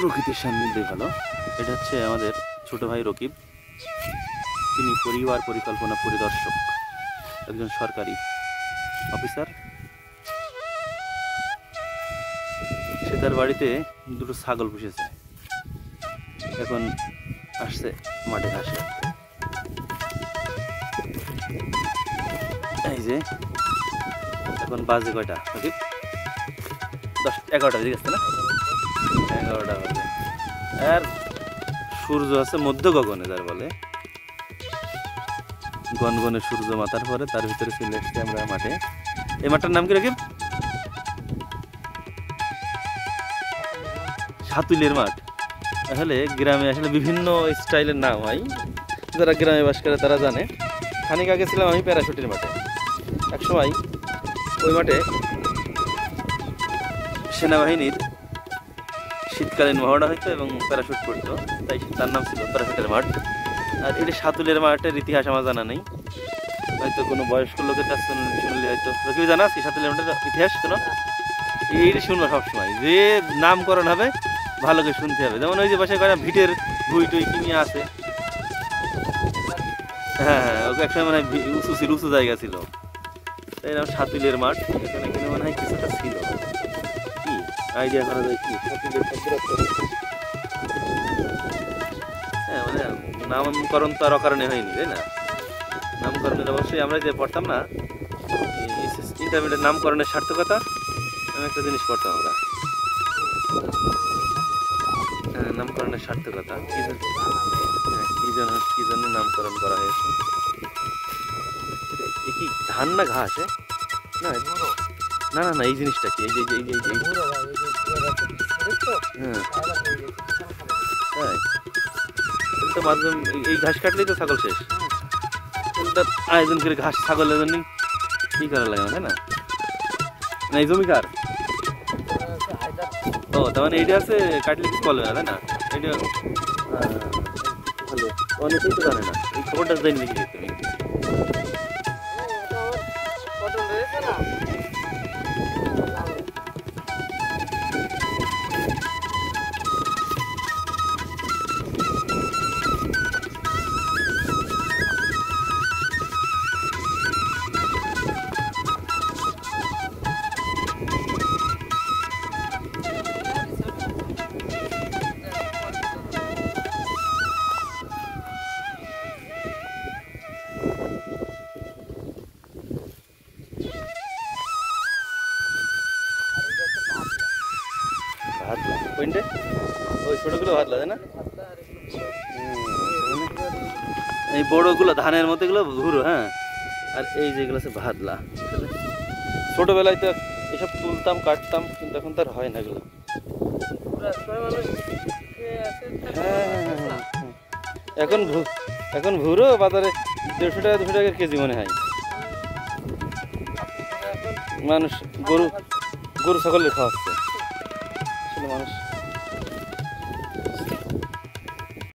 প্রকৃতির সান্নিধ্যে ভালো। এটা হচ্ছে আমাদের ছোট ভাই রকিব। তিনি পরিবার পরিকল্পনা পরিদর্শক, একজন সরকারি অফিসার। সে তার বাড়িতে দুটো ছাগল পুষেছে, এখন আসছে মাঠে ঘাস কাটতে। এই যে এখন বাজে কয়টা রকিব? 10-11টা বেজে গেছে না? 11টা বাজে। আর সূর্য আছে মধ্য গগনে, যার বলে গনগনে সূর্য মাথার পরে তার ভিতরে চলে এসছে আমরা মাঠে। এই মাঠটার নাম কি রকিব? সাতুলের মাঠ। আসলে গ্রামে আসলে বিভিন্ন স্টাইলের নাম হয়, যারা গ্রামে বাস করে তারা জানে। খানিক আগে ছিলাম আমি প্যারাশুটের মাঠে। একসময় ওই মাঠে সেনাবাহিনীর শীতকালীন মহড়া হইতো এবং প্যারাশুট পড়তো, তাই তার নাম ছিল প্যারাশুটের মাঠ। আর এটি সাতুলের মাঠের ইতিহাস আমার জানা নেই, হয়তো কোনো বয়স্ক লোকের কাছে শুনলে হয়তো। কেউ জানা আছে সাতুলের মাঠের ইতিহাস? কোনো এইটা শুনবো সবসময়, যে নামকরণ হবে ভালো করে শুনতে হবে। যেমন ওই যে বাসায় কয়টা ভিটের ভুই টুই কিনে আছে, হ্যাঁ হ্যাঁ, ওকে একসময় মনে হয় উঁচু ছিল, উঁচু জায়গা ছিল, তাই নাম সাতুলের মাঠ। এখানে এখানে মনে হয় কিছুটা ছিল, কি আইডিয়া করা যায় কি সাতুলের? হ্যাঁ, মানে নামকরণ তো আর অকারণে হয়নি, তাই না? নামকরণের অবশ্যই আমরা যে পড়তাম না ইন্টারমিডিয়েট, নামকরণের সার্থকতা আমি একটা জিনিস পড়তাম আমরা। হ্যাঁ, নামকরণের সার্থকতা কি জন্য নামকরণ করা হয়েছে। কি ধান না ঘাস? না না না না, এই জিনিসটা কি? এই যে হ্যাঁ হ্যাঁ, তো মাঝে এই ঘাস কাটলেই তো ছাগল শেষ। আয়োজন করে ঘাস ছাগলের জন্য কি করা লাগে না, তাই না? না এই জমিকার, ও তার মানে এইটা আছে কাটলে কিছু বলবে না, তাই না? এইটা ভালো, অনেকেই তো জানে না এই খবরটা, জানি নাকি তুমি? ভাতলা কোনটা? ওই ছোটগুলো ভাতলা, তাই না? এই বড়গুলো ধানের মতো এগুলো ঘুরো, হ্যাঁ। আর এই যেগুলো আছে ভাতলা। ছোটবেলায় তো এসব তুলতাম কাটতাম, কিন্তু এখন তো আর হয় না এগুলো। হ্যাঁ, এখন ভুরো বাজারে 150 টাকা 200 টাকা কেজি মনে হয়। মানুষ গরু ছাগলের খাওয়াচ্ছে আসলে মানুষ।